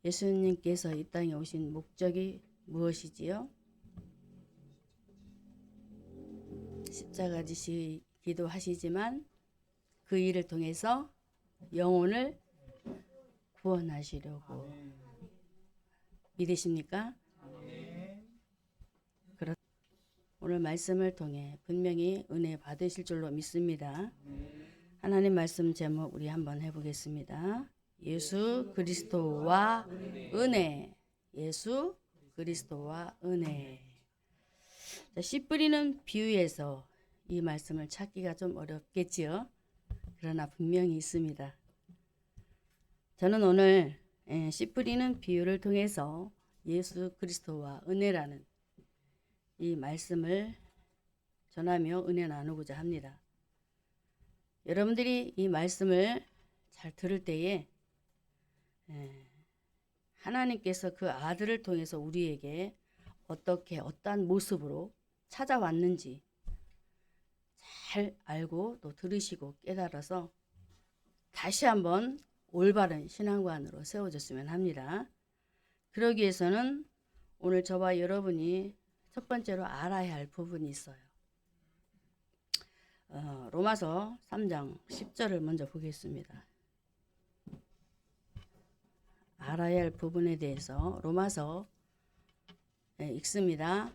예수님께서 이 땅에 오신 목적이 무엇이지요? 십자가 지시기도 하시지만 그 일을 통해서 영혼을 구원하시려고. 믿으십니까? 오늘 말씀을 통해 분명히 은혜 받으실 줄로 믿습니다. 하나님 말씀 제목 우리 한번 해보겠습니다. 예수 그리스도와 은혜. 예수 그리스도와 은혜. 씨 뿌리는 비유에서 이 말씀을 찾기가 좀 어렵겠지요. 그러나 분명히 있습니다. 저는 오늘 씨 뿌리는 비유를 통해서 예수 그리스도와 은혜라는 이 말씀을 전하며 은혜 나누고자 합니다. 여러분들이 이 말씀을 잘 들을 때에 하나님께서 그 아들을 통해서 우리에게 어떻게 어떠한 모습으로 찾아왔는지 잘 알고 또 들으시고 깨달아서 다시 한번 올바른 신앙관으로 세워졌으면 합니다. 그러기 위해서는 오늘 저와 여러분이 첫 번째로 알아야 할 부분이 있어요. 로마서 3장 10절을 먼저 보겠습니다. 알아야 할 부분에 대해서 로마서 읽습니다.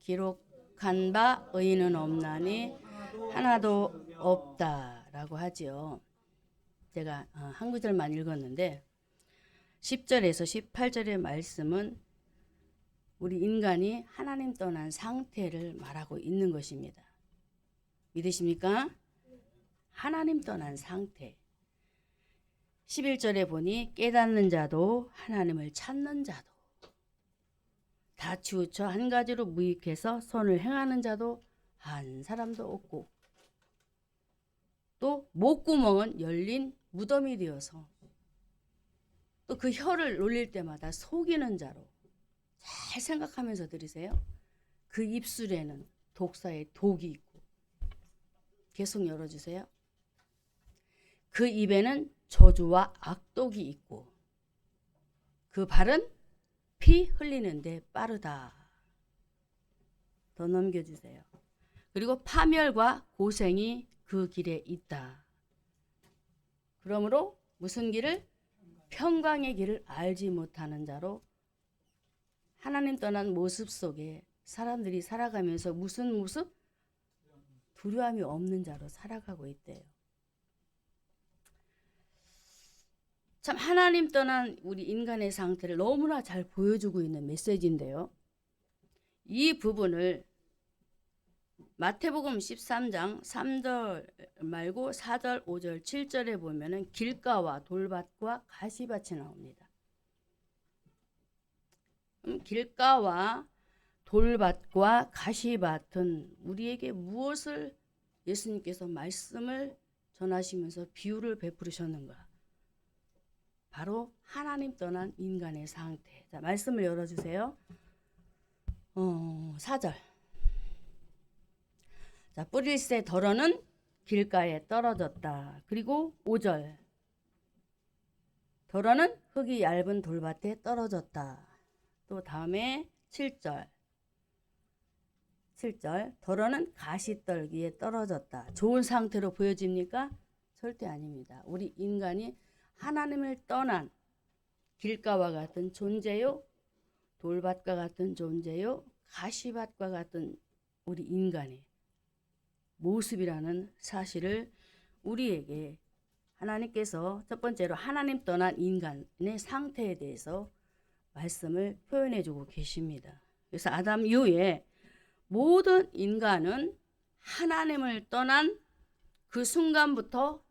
기록한 바 의인은 없나니 하나도 없다라고 하지요. 제가 한 구절만 읽었는데 10절에서 18절의 말씀은 우리 인간이 하나님 떠난 상태를 말하고 있는 것입니다. 믿으십니까? 하나님 떠난 상태. 11절에 보니 깨닫는 자도 하나님을 찾는 자도 다 치우쳐 한 가지로 무익해서 선을 행하는 자도 한 사람도 없고 또 목구멍은 열린 무덤이 되어서 또 그 혀를 놀릴 때마다 속이는 자로. 잘 생각하면서 들으세요. 그 입술에는 독사의 독이 있고 계속 열어주세요. 그 입에는 저주와 악독이 있고 그 발은 피 흘리는데 빠르다. 더 넘겨주세요. 그리고 파멸과 고생이 그 길에 있다. 그러므로 무슨 길을? 평강의 길을 알지 못하는 자로 하나님 떠난 모습 속에 사람들이 살아가면서 무슨 모습? 두려움이 없는 자로 살아가고 있대요. 참 하나님 떠난 우리 인간의 상태를 너무나 잘 보여주고 있는 메시지인데요. 이 부분을 마태복음 13장 3절 말고 4절, 5절, 7절에 보면은 길가와 돌밭과 가시밭이 나옵니다. 길가와 돌밭과 가시밭은 우리에게 무엇을 예수님께서 말씀을 전하시면서 비유를 베푸셨는가? 바로 하나님 떠난 인간의 상태. 자, 말씀을 열어주세요. 4절. 자, 뿌릴새 덜어는 길가에 떨어졌다. 그리고 5절. 덜어는 흙이 얇은 돌밭에 떨어졌다. 또 다음에 7절. 덜어는 가시떨기에 떨어졌다. 좋은 상태로 보여집니까? 절대 아닙니다. 우리 인간이 하나님을 떠난 길가와 같은 존재요, 돌밭과 같은 존재요, 가시밭과 같은 우리 인간의 모습이라는 사실을 우리에게 하나님께서 첫 번째로 하나님 떠난 인간의 상태에 대해서 말씀을 표현해 주고 계십니다. 그래서 아담 이후에 모든 인간은 하나님을 떠난 그 순간부터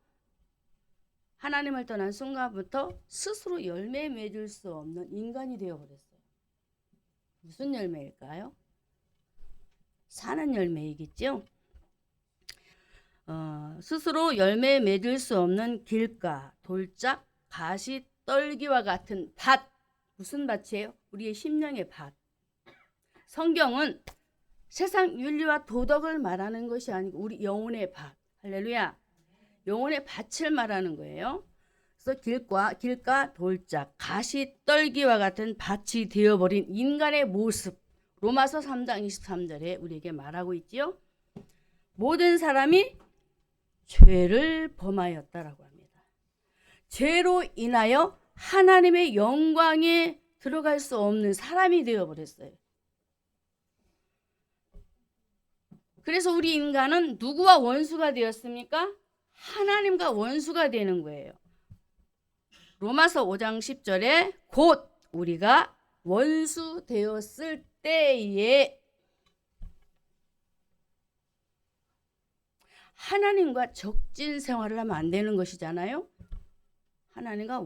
스스로 열매 맺을 수 없는 인간이 되어버렸어요. 무슨 열매일까요? 사는 열매이겠죠. 스스로 열매 맺을 수 없는 길가, 돌짝, 가시, 떨기와 같은 밭. 무슨 밭이에요? 우리의 심령의 밭. 성경은 세상 윤리와 도덕을 말하는 것이 아니고 우리 영혼의 밭. 할렐루야. 영혼의 밭을 말하는 거예요. 그래서 길가 돌짝 가시떨기와 같은 밭이 되어버린 인간의 모습, 로마서 3장 23절에 우리에게 말하고 있지요. 모든 사람이 죄를 범하였다라고 합니다. 죄로 인하여 하나님의 영광에 들어갈 수 없는 사람이 되어버렸어요. 그래서 우리 인간은 누구와 원수가 되었습니까? 하나님과 원수가 되는 거예요. 로마서 5장 10절에 곧 우리가 원수 되었을 때에 하나님과 적진 생활을 하면 안 되는 것이잖아요. 하나님과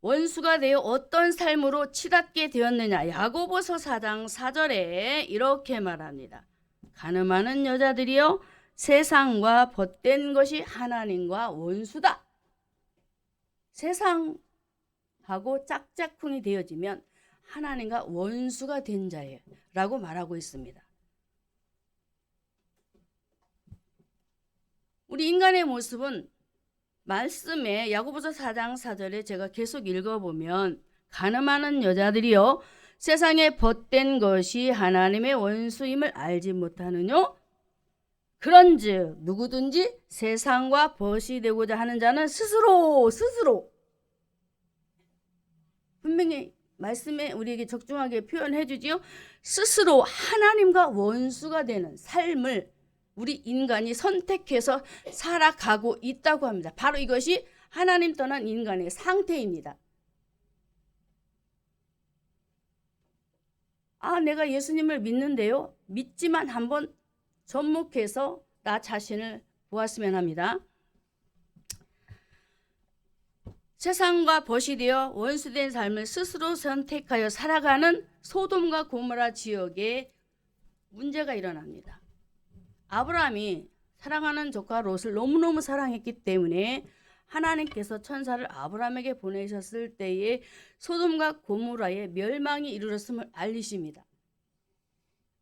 원수가 되어 어떤 삶으로 치닫게 되었느냐. 야고보서 4장 4절에 이렇게 말합니다. 가늠하는 여자들이여 세상과 벗된 것이 하나님과 원수다. 세상하고 짝짝꿍이 되어지면 하나님과 원수가 된 자예요 라고 말하고 있습니다. 우리 인간의 모습은 말씀에 야고보서 4장 4절에 제가 계속 읽어보면 가늠하는 여자들이여 세상에 벗된 것이 하나님의 원수임을 알지 못하느뇨? 그런즉 누구든지 세상과 벗이 되고자 하는 자는 스스로 분명히 말씀에 우리에게 적중하게 표현해 주지요. 스스로 하나님과 원수가 되는 삶을 우리 인간이 선택해서 살아가고 있다고 합니다. 바로 이것이 하나님 떠난 인간의 상태입니다. 내가 예수님을 믿는데요. 믿지만 한번 접목해서 나 자신을 보았으면 합니다. 세상과 벗이 되어 원수된 삶을 스스로 선택하여 살아가는 소돔과 고모라 지역에 문제가 일어납니다. 아브라함이 사랑하는 조카 롯을 너무너무 사랑했기 때문에 하나님께서 천사를 아브라함에게 보내셨을 때에 소돔과 고모라의 멸망이 이르렀음을 알리십니다.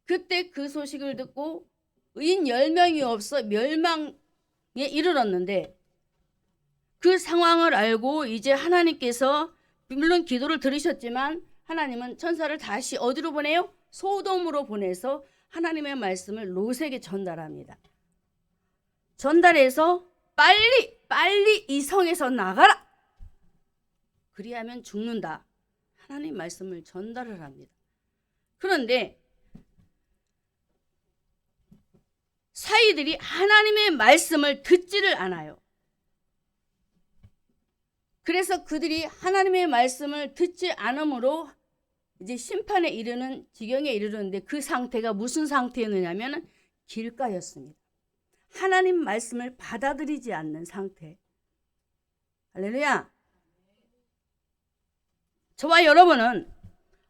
그때 그 소식을 듣고 의인 10명이 없어 멸망에 이르렀는데 그 상황을 알고 이제 하나님께서 물론 기도를 들으셨지만 하나님은 천사를 다시 어디로 보내요? 소돔으로 보내서 하나님의 말씀을 롯에게 전달합니다. 전달해서 빨리 이 성에서 나가라. 그리하면 죽는다. 하나님 말씀을 전달을 합니다. 그런데 사이들이 하나님의 말씀을 듣지를 않아요. 그래서 그들이 하나님의 말씀을 듣지 않으므로 이제 심판에 이르는 지경에 이르렀는데 그 상태가 무슨 상태였느냐면 길가였습니다. 하나님 말씀을 받아들이지 않는 상태. 할렐루야. 저와 여러분은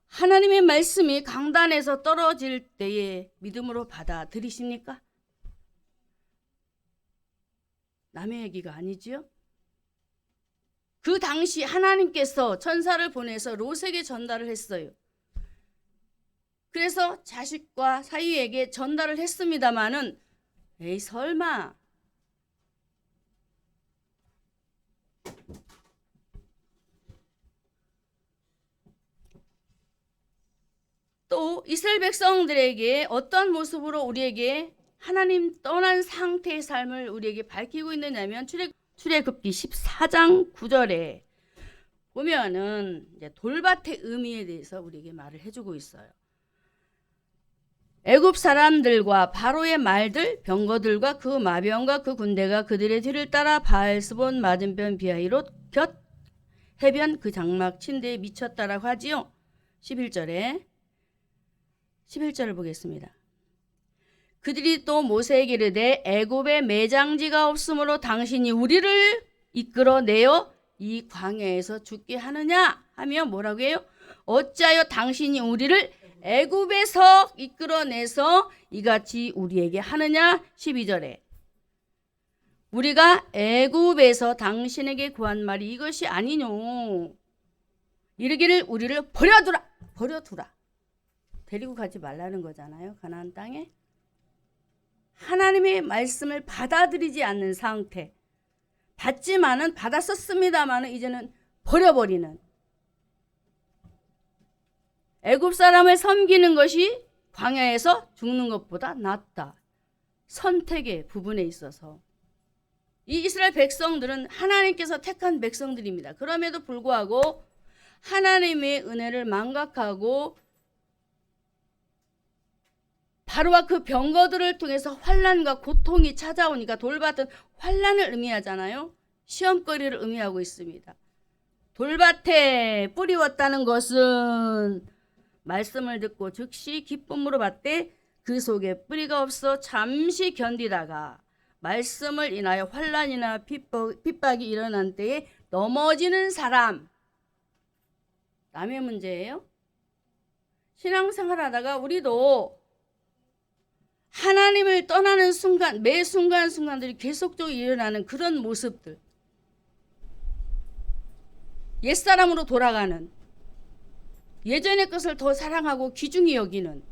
하나님의 말씀이 강단에서 떨어질 때에 믿음으로 받아들이십니까? 남의 얘기가 아니지요. 그 당시 하나님께서 천사를 보내서 롯에게 전달을 했어요. 그래서 자식과 사위에게 전달을 했습니다마는 에이 설마 또 이스라엘 백성들에게 어떤 모습으로 우리에게 하나님 떠난 상태의 삶을 우리에게 밝히고 있느냐면 출애굽기 14장 9절에 보면은 이제 돌밭의 의미에 대해서 우리에게 말을 해주고 있어요. 애굽 사람들과 바로의 말들, 병거들과 그 마병과 그 군대가 그들의 뒤를 따라 바알스본 맞은편 비하이롯 곁 해변 그 장막 침대에 미쳤다라고 하지요. 11절을 보겠습니다. 그들이 또 모세에게 이르되 애굽에 매장지가 없으므로 당신이 우리를 이끌어내어 이 광야에서 죽게 하느냐 하며 뭐라고 해요? 어찌하여 당신이 우리를 애굽에서 이끌어내서 이같이 우리에게 하느냐? 12절에 우리가 애굽에서 당신에게 구한 말이 이것이 아니뇨. 이르기를 우리를 버려두라. 데리고 가지 말라는 거잖아요. 가나안 땅에. 하나님의 말씀을 받아들이지 않는 상태. 받지만은 받았었습니다만은 이제는 버려버리는. 애굽 사람을 섬기는 것이 광야에서 죽는 것보다 낫다. 선택의 부분에 있어서. 이 이스라엘 백성들은 하나님께서 택한 백성들입니다. 그럼에도 불구하고 하나님의 은혜를 망각하고 바로와 그 병거들을 통해서 환난과 고통이 찾아오니까 돌밭은 환난을 의미하잖아요. 시험거리를 의미하고 있습니다. 돌밭에 뿌리웠다는 것은 말씀을 듣고 즉시 기쁨으로 받되 그 속에 뿌리가 없어 잠시 견디다가 말씀을 인하여 환난이나 핍박이 일어난 때에 넘어지는 사람. 남의 문제예요. 신앙생활하다가 우리도 하나님을 떠나는 순간, 매 순간순간들이 계속적으로 일어나는 그런 모습들. 옛사람으로 돌아가는, 예전의 것을 더 사랑하고 귀중히 여기는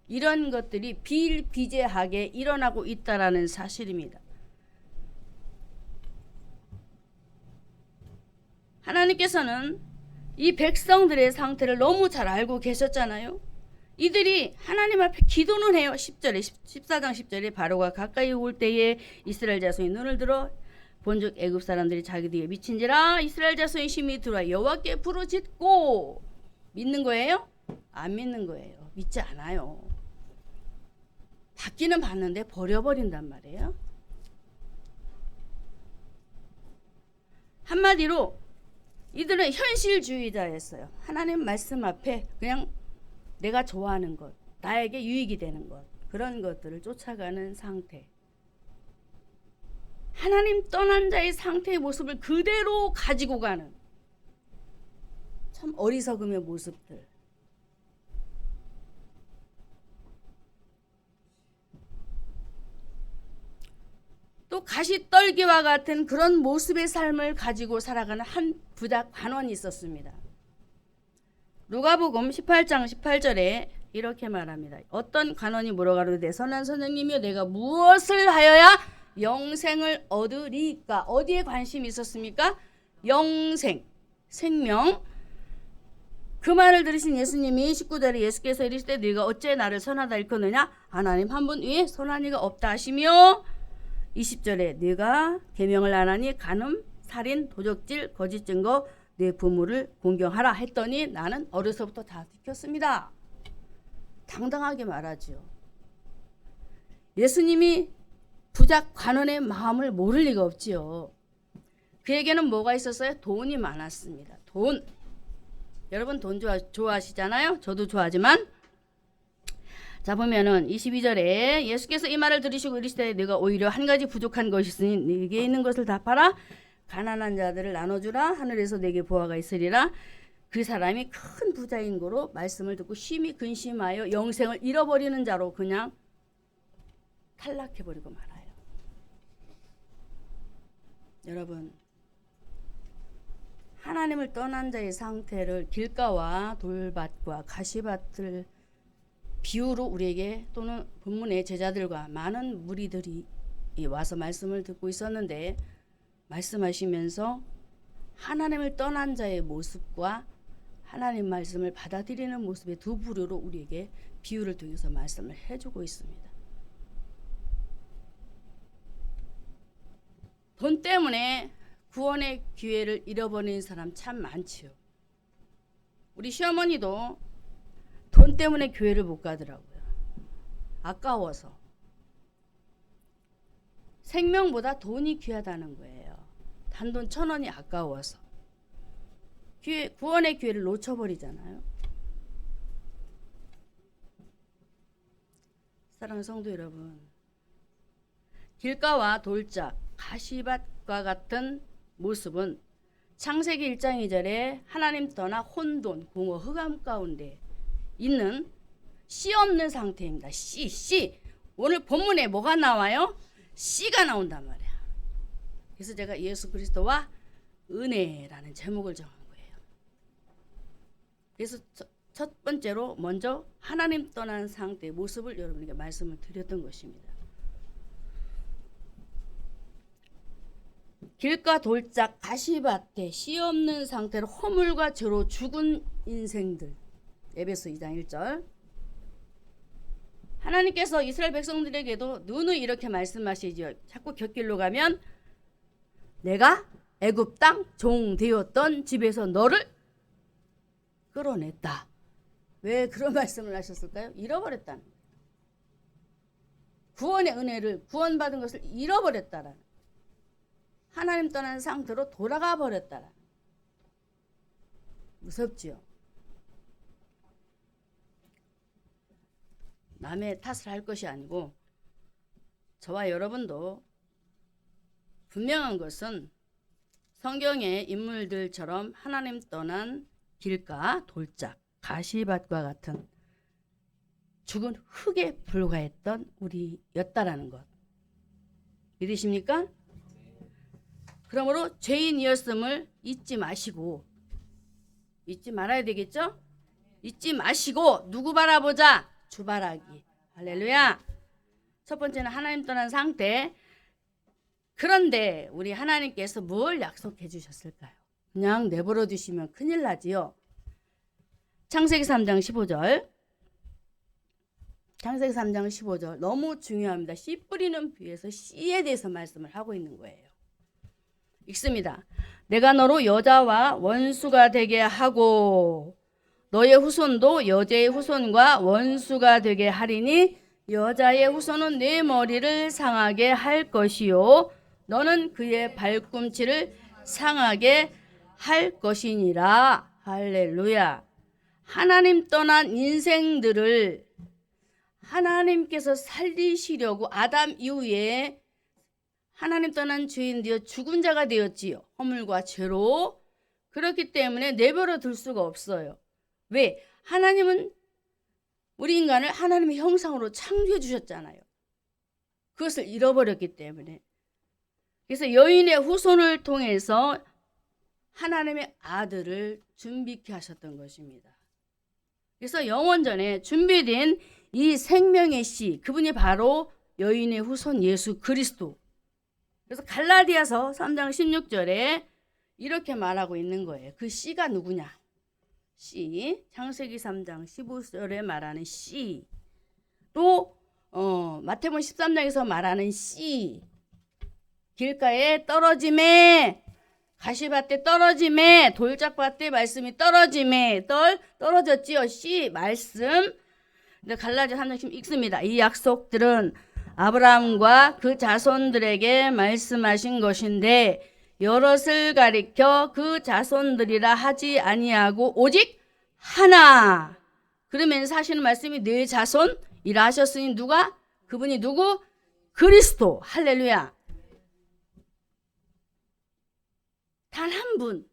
이런 것들이 비일비재하게 일어나고 있다는 사실입니다. 하나님께서는 이 백성들의 상태를 너무 잘 알고 계셨잖아요. 이들이 하나님 앞에 기도는 해요. 10절에 14장 10절에 바로가 가까이 올 때에 이스라엘 자손이 눈을 들어 본즉 애굽 사람들이 자기들에게 미친지라 이스라엘 자손이 심히 들어와 여호와께 부르짖고. 믿는 거예요? 안 믿는 거예요. 믿지 않아요. 받기는 받는데 버려버린단 말이에요. 한마디로 이들은 현실주의자였어요. 하나님 말씀 앞에 그냥 내가 좋아하는 것, 나에게 유익이 되는 것, 그런 것들을 쫓아가는 상태. 하나님 떠난 자의 상태의 모습을 그대로 가지고 가는 참 어리석음의 모습들. 또 가시떨기와 같은 그런 모습의 삶을 가지고 살아가는 한 부자 관원이 있었습니다. 누가복음 18장 18절에 이렇게 말합니다. 어떤 관원이 물어가로되 선한 선생님이여 내가 무엇을 하여야 영생을 얻으리까? 어디에 관심이 있었습니까? 영생, 생명. 그 말을 들으신 예수님이 19절에 예수께서 이르시되 네가 어째 나를 선하다 일컫느냐? 하나님 한 분 위에 선한 이가 없다 하시며 20절에 네가 계명을 안 하니 간음, 살인, 도적질, 거짓 증거, 내 부모를 공경하라 했더니 나는 어려서부터 다 지켰습니다. 당당하게 말하죠. 예수님이 부자 관원의 마음을 모를 리가 없지요. 그에게는 뭐가 있었어요? 돈이 많았습니다. 돈. 여러분 돈 좋아하시잖아요. 저도 좋아하지만 자 보면은 22절에 예수께서 이 말을 들으시고 이르시되 네가 오히려 한 가지 부족한 것이 있으니 네게 있는 것을 다 팔아 가난한 자들을 나눠주라. 하늘에서 내게 보화가 있으리라. 그 사람이 큰 부자인 거로 말씀을 듣고 심히 근심하여 영생을 잃어버리는 자로 그냥 탈락해버리고 말아요. 여러분 하나님을 떠난 자의 상태를 길가와 돌밭과 가시밭을 비유로 우리에게 또는 본문의 제자들과 많은 무리들이 와서 말씀을 듣고 있었는데 말씀하시면서 하나님을 떠난 자의 모습과 하나님 말씀을 받아들이는 모습의 두 부류로 우리에게 비유를 통해서 말씀을 해주고 있습니다. 돈 때문에 구원의 기회를 잃어버리는 사람 참 많지요. 우리 시어머니도 돈 때문에 교회를 못 가더라고요. 아까워서. 생명보다 돈이 귀하다는 거예요. 단돈 1,000원이 아까워서. 구원의 기회를 놓쳐버리잖아요. 사랑하는 성도 여러분, 길가와 돌짝, 가시밭과 같은 모습은 창세기 1장 2절에 하나님 떠나 혼돈, 공허, 흑암 가운데 있는 씨 없는 상태입니다. 씨. 오늘 본문에 뭐가 나와요? 씨가 나온단 말이야. 그래서 제가 예수 그리스도와 은혜라는 제목을 정한 거예요. 그래서 첫 번째로 먼저 하나님 떠난 상태의 모습을 여러분에게 말씀을 드렸던 것입니다. 길가 돌짝 가시밭에 씨 없는 상태로 허물과 죄로 죽은 인생들. 에베소 2장 1절. 하나님께서 이스라엘 백성들에게도 누누이 이렇게 말씀하시죠. 자꾸 곁길로 가면 내가 애굽 땅 종 되었던 집에서 너를 끌어냈다. 왜 그런 말씀을 하셨을까요? 잃어버렸다는 거예요. 구원의 은혜를, 구원받은 것을 잃어버렸다라는, 하나님 떠난 상태로 돌아가 버렸다라는. 무섭지요. 남의 탓을 할 것이 아니고 저와 여러분도 분명한 것은 성경의 인물들처럼 하나님 떠난 길가, 돌짝, 가시밭과 같은 죽은 흙에 불과했던 우리였다라는 것. 믿으십니까? 그러므로 죄인이었음을 잊지 마시고, 잊지 말아야 되겠죠? 잊지 마시고 누구 바라보자? 주 바라기. 할렐루야. 첫 번째는 하나님 떠난 상태. 그런데 우리 하나님께서 뭘 약속해 주셨을까요? 그냥 내버려 두시면 큰일 나지요. 창세기 3장 15절. 창세기 3장 15절 너무 중요합니다. 씨 뿌리는 비유에서 씨에 대해서 말씀을 하고 있는 거예요. 읽습니다. 내가 너로 여자와 원수가 되게 하고 너의 후손도 여자의 후손과 원수가 되게 하리니 여자의 후손은 내 머리를 상하게 할 것이요 너는 그의 발꿈치를 상하게 할 것이니라. 할렐루야. 하나님 떠난 인생들을 하나님께서 살리시려고 아담 이후에 하나님 떠난 죄인 되어 죽은 자가 되었지요. 허물과 죄로. 그렇기 때문에 내버려 둘 수가 없어요. 왜? 하나님은 우리 인간을 하나님의 형상으로 창조해 주셨잖아요. 그것을 잃어버렸기 때문에. 그래서 여인의 후손을 통해서 하나님의 아들을 준비케 하셨던 것입니다. 그래서 영원전에 준비된 이 생명의 씨, 그분이 바로 여인의 후손 예수 그리스도. 그래서 갈라디아서 3장 16절에 이렇게 말하고 있는 거예요. 그 씨가 누구냐? 씨, 창세기 3장 15절에 말하는 씨, 또 마태복음 13장에서 말하는 씨, 길가에 떨어짐에, 가시밭에 떨어짐에, 돌짝밭에 말씀이 떨어짐에, 떨어졌지요. 씨, 말씀. 근데 갈라디아 3장 읽습니다. 이 약속들은 아브라함과 그 자손들에게 말씀하신 것인데 여럿을 가리켜 그 자손들이라 하지 아니하고 오직 하나. 그러면서 하시는 말씀이 네 자손이라 하셨으니 누가? 그분이 누구? 그리스도. 할렐루야. 단 한 분.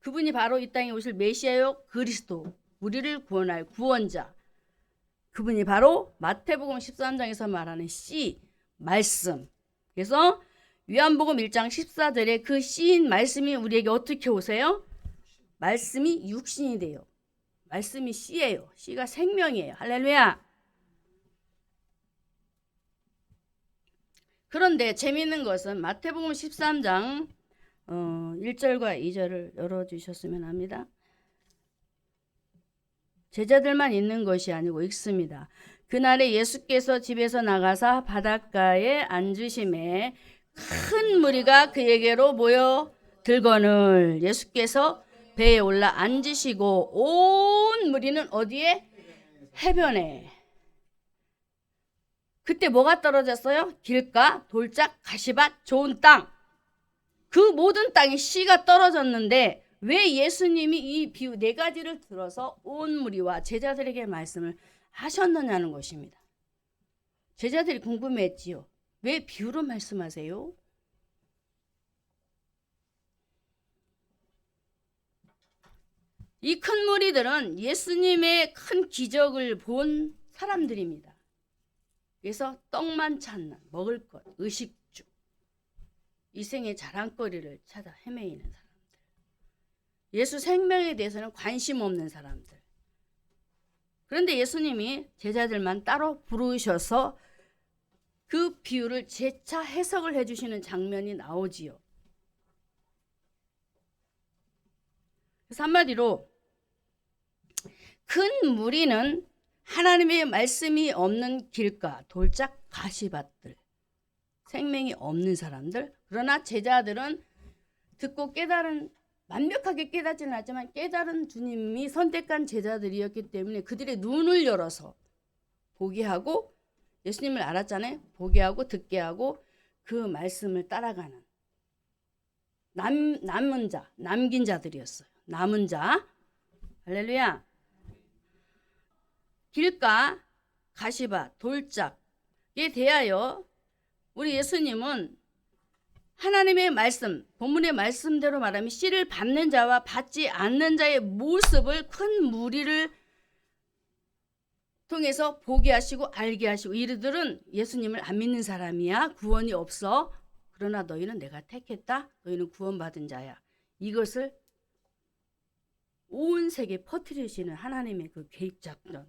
그분이 바로 이 땅에 오실 메시아요 그리스도. 우리를 구원할 구원자. 그분이 바로 마태복음 13장에서 말하는 씨, 말씀. 그래서 요한복음 1장 14절에 그 씨인 말씀이 우리에게 어떻게 오세요? 말씀이 육신이 돼요. 말씀이 씨예요. 씨가 생명이에요. 할렐루야. 그런데 재미있는 것은 마태복음 13장 1절과 2절을 열어주셨으면 합니다. 제자들만 있는 것이 아니고 읽습니다. 그날에 예수께서 집에서 나가사 바닷가에 앉으심에 큰 무리가 그에게로 모여 들거늘 예수께서 배에 올라 앉으시고 온 무리는 어디에? 해변에. 그때 뭐가 떨어졌어요? 길가, 돌짝, 가시밭, 좋은 땅. 그 모든 땅에 씨가 떨어졌는데 왜 예수님이 이 비유 네 가지를 들어서 온 무리와 제자들에게 말씀을 하셨느냐는 것입니다. 제자들이 궁금했지요. 왜 비유로 말씀하세요? 이 큰 무리들은 예수님의 큰 기적을 본 사람들입니다. 그래서 떡만 찾는 먹을 것, 의식주, 이 생의 자랑거리를 찾아 헤매이는 사람들. 예수 생명에 대해서는 관심 없는 사람들. 그런데 예수님이 제자들만 따로 부르셔서 그 비유를 재차 해석을 해주시는 장면이 나오지요. 그래서 한마디로 큰 무리는 하나님의 말씀이 없는 길가, 돌짝 가시밭들, 생명이 없는 사람들. 그러나 제자들은 듣고 깨달은, 완벽하게 깨닫지는 않지만 깨달은 주님이 선택한 제자들이었기 때문에 그들의 눈을 열어서 보게 하고, 예수님을 알았잖아요. 보게 하고 듣게 하고 그 말씀을 따라가는 남은 자, 남긴 자들이었어요. 남은 자. 할렐루야. 길가, 가시밭, 돌짝에 대하여 우리 예수님은 하나님의 말씀, 본문의 말씀대로 말하면 씨를 받는 자와 받지 않는 자의 모습을 큰 무리를 통해서 보게 하시고 알게 하시고, 이들은 예수님을 안 믿는 사람이야. 구원이 없어. 그러나 너희는 내가 택했다. 너희는 구원받은 자야. 이것을 온 세계에 퍼뜨리시는 하나님의 그 계획 작전.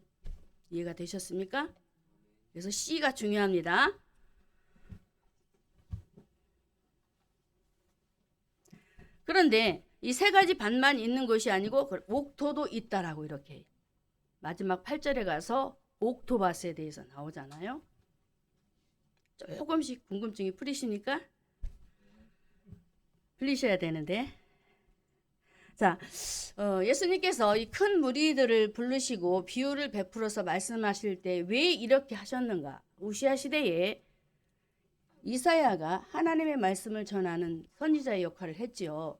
이해가 되셨습니까? 그래서 씨가 중요합니다. 그런데 이 세 가지 밭만 있는 것이 아니고 옥토도 있다라고 이렇게 마지막 8절에 가서 옥토밭에 대해서 나오잖아요. 조금씩 궁금증이 풀리시니까 풀리셔야 되는데, 자, 예수님께서 이 큰 무리들을 부르시고 비유를 베풀어서 말씀하실 때 왜 이렇게 하셨는가? 우시아 시대에 이사야가 하나님의 말씀을 전하는 선지자의 역할을 했지요.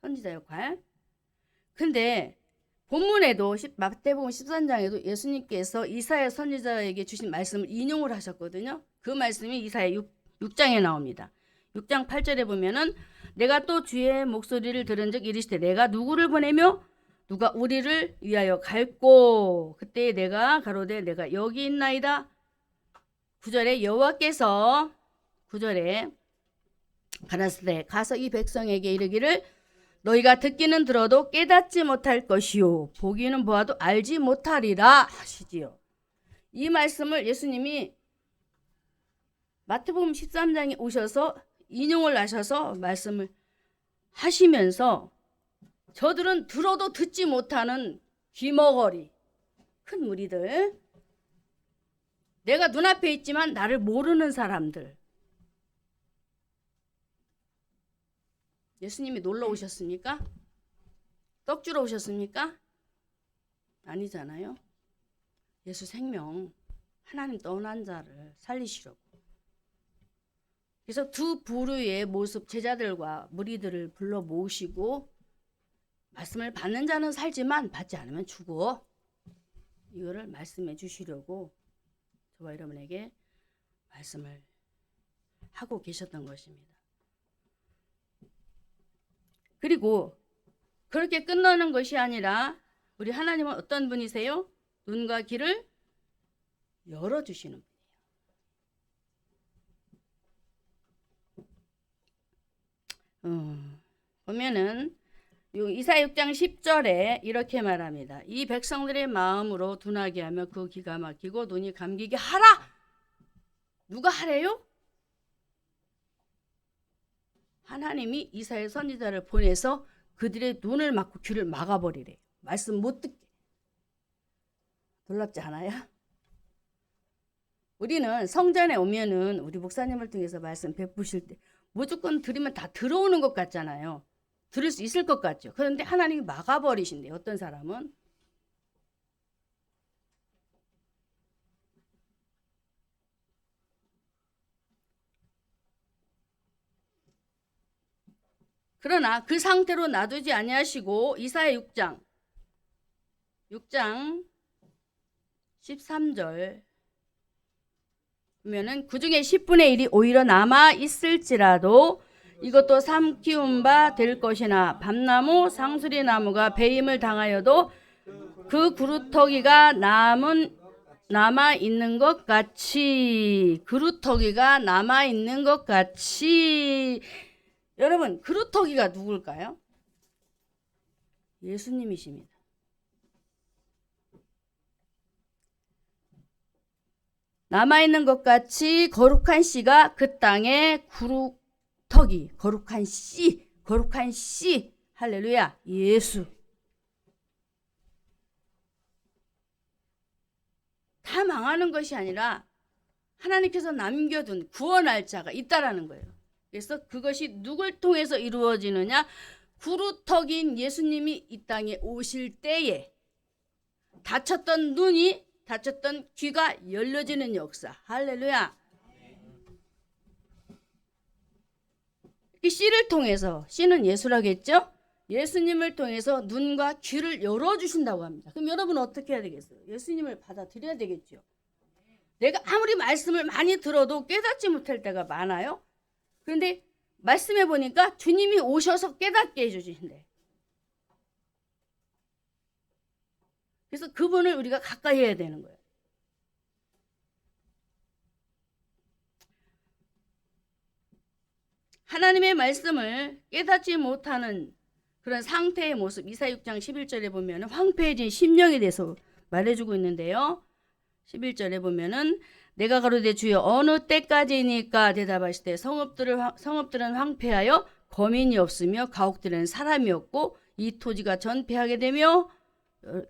선지자 역할. 근데 본문에도 마태복음 13장에도 예수님께서 이사야 선지자에게 주신 말씀을 인용을 하셨거든요. 그 말씀이 이사야 6장에 나옵니다. 6장 8절에 보면은 내가 또 주의 목소리를 들은 적 이르시되 내가 누구를 보내며 누가 우리를 위하여 갈꼬. 그때 내가 가로되 내가 여기 있나이다. 9절에 여호와께서 9절에 가라사대 가서 이 백성에게 이르기를 너희가 듣기는 들어도 깨닫지 못할 것이요 보기는 보아도 알지 못하리라 하시지요. 이 말씀을 예수님이 마태복음 13장에 오셔서 인용을 하셔서 말씀을 하시면서 저들은 들어도 듣지 못하는 귀머거리, 큰 무리들, 내가 눈앞에 있지만 나를 모르는 사람들, 예수님이 놀러 오셨습니까? 떡 주러 오셨습니까? 아니잖아요. 예수 생명, 하나님 떠난 자를 살리시려고. 그래서 두 부류의 모습, 제자들과 무리들을 불러 모으시고 말씀을 받는 자는 살지만 받지 않으면 죽어. 이거를 말씀해 주시려고 저와 여러분에게 말씀을 하고 계셨던 것입니다. 그리고 그렇게 끝나는 것이 아니라 우리 하나님은 어떤 분이세요? 눈과 귀를 열어주시는 분이에요. 보면은 이사야 6장 10절에 이렇게 말합니다. 이 백성들의 마음으로 둔하게 하며 그 귀가 막히고 눈이 감기게 하라. 누가 하래요? 하나님이 이사야 선지자를 보내서 그들의 눈을 막고 귀를 막아버리래요. 말씀 못 듣게. 놀랍지 않아요? 우리는 성전에 오면은 우리 목사님을 통해서 말씀 베푸실 때 무조건 들으면 다 들어오는 것 같잖아요. 들을 수 있을 것 같죠. 그런데 하나님이 막아버리신대요. 어떤 사람은. 그러나 그 상태로 놔두지 아니하시고 이사야 6장 13절 보면은 그 중에 10분의 1이 오히려 남아 있을지라도 이것도 삼키운 바 될 것이나 밤나무 상수리 나무가 배임을 당하여도 그 그루터기가 남아 있는 것 같이, 그루터기가 남아 있는 것 같이. 여러분, 그루터기가 누굴까요? 예수님이십니다. 남아있는 것 같이 거룩한 씨가 그 땅에 구루터기, 거룩한 씨, 할렐루야, 예수. 다 망하는 것이 아니라 하나님께서 남겨둔 구원할 자가 있다라는 거예요. 그래서 그것이 누굴 통해서 이루어지느냐? 구루터기인 예수님이 이 땅에 오실 때에 닫혔던 눈이, 닫혔던 귀가 열려지는 역사. 할렐루야. 이 씨를 통해서, 씨는 예수라겠죠? 예수님을 통해서 눈과 귀를 열어주신다고 합니다. 그럼 여러분은 어떻게 해야 되겠어요? 예수님을 받아들여야 되겠죠. 내가 아무리 말씀을 많이 들어도 깨닫지 못할 때가 많아요. 그런데 말씀해 보니까 주님이 오셔서 깨닫게 해주신대. 그래서 그분을 우리가 가까이 해야 되는 거예요. 하나님의 말씀을 깨닫지 못하는 그런 상태의 모습, 이사야 6장 11절에 보면 황폐해진 심령에 대해서 말해주고 있는데요. 11절에 보면은 내가 가로되 주여 어느 때까지니까 대답하시되 성읍들은 황폐하여 거민이 없으며 가옥들은 사람이 없고 이 토지가 전폐하게 되며,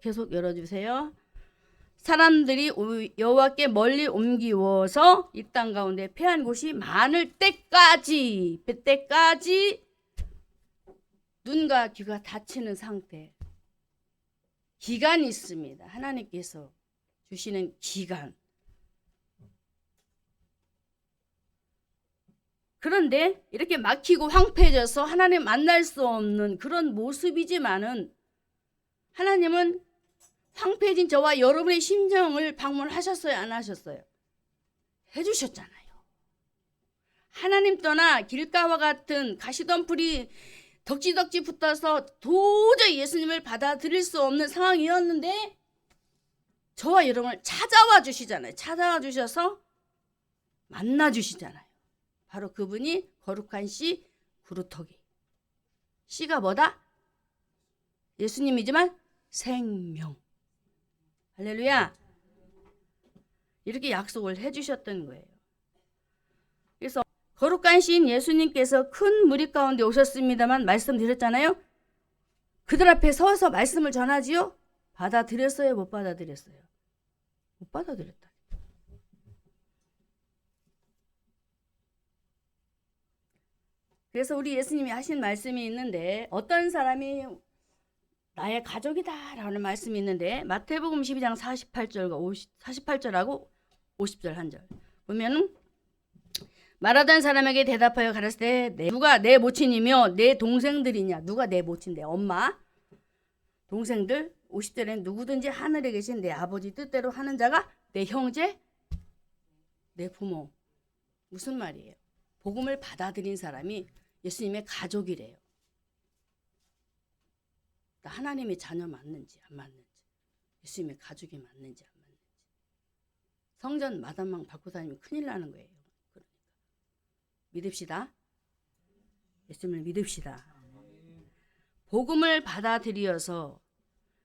계속 열어주세요. 사람들이 여호와께 멀리 옮기워서 이 땅 가운데 패한 곳이 많을 때까지 눈과 귀가 닫히는 상태. 기간이 있습니다. 하나님께서 주시는 기간. 그런데 이렇게 막히고 황폐해져서 하나님 만날 수 없는 그런 모습이지만은 하나님은 황폐해진 저와 여러분의 심정을 방문하셨어요? 안 하셨어요? 해주셨잖아요. 하나님 떠나 길가와 같은 가시덤불이 덕지덕지 붙어서 도저히 예수님을 받아들일 수 없는 상황이었는데 저와 여러분을 찾아와 주시잖아요. 찾아와 주셔서 만나 주시잖아요. 바로 그분이 거룩한 씨, 구루터기. 씨가 뭐다? 예수님이지만 생명. 할렐루야. 이렇게 약속을 해주셨던 거예요. 그래서 거룩한 시인 예수님께서 큰 무리 가운데 오셨습니다만 말씀드렸잖아요. 그들 앞에 서서 말씀을 전하지요. 받아들였어요? 못 받아들였어요? 못 받아들였다. 그래서 우리 예수님이 하신 말씀이 있는데, 어떤 사람이 나의 가족이다라는 말씀이 있는데 마태복음 12장 48절하고 50절 한 절 보면은, 말하던 사람에게 대답하여 가라사대 누가 내 모친이며 내 동생들이냐. 누가 내 모친? 내 엄마, 동생들. 50절에는 누구든지 하늘에 계신 내 아버지 뜻대로 하는 자가 내 형제, 내 부모. 무슨 말이에요? 복음을 받아들인 사람이 예수님의 가족이래요. 하나님의 자녀 맞는지 안 맞는지, 예수님의 가족이 맞는지 안 맞는지. 성전 마당만 밟고 다니면 큰일 나는 거예요. 그러니까 믿읍시다. 예수님을 믿읍시다. 복음을 받아들여서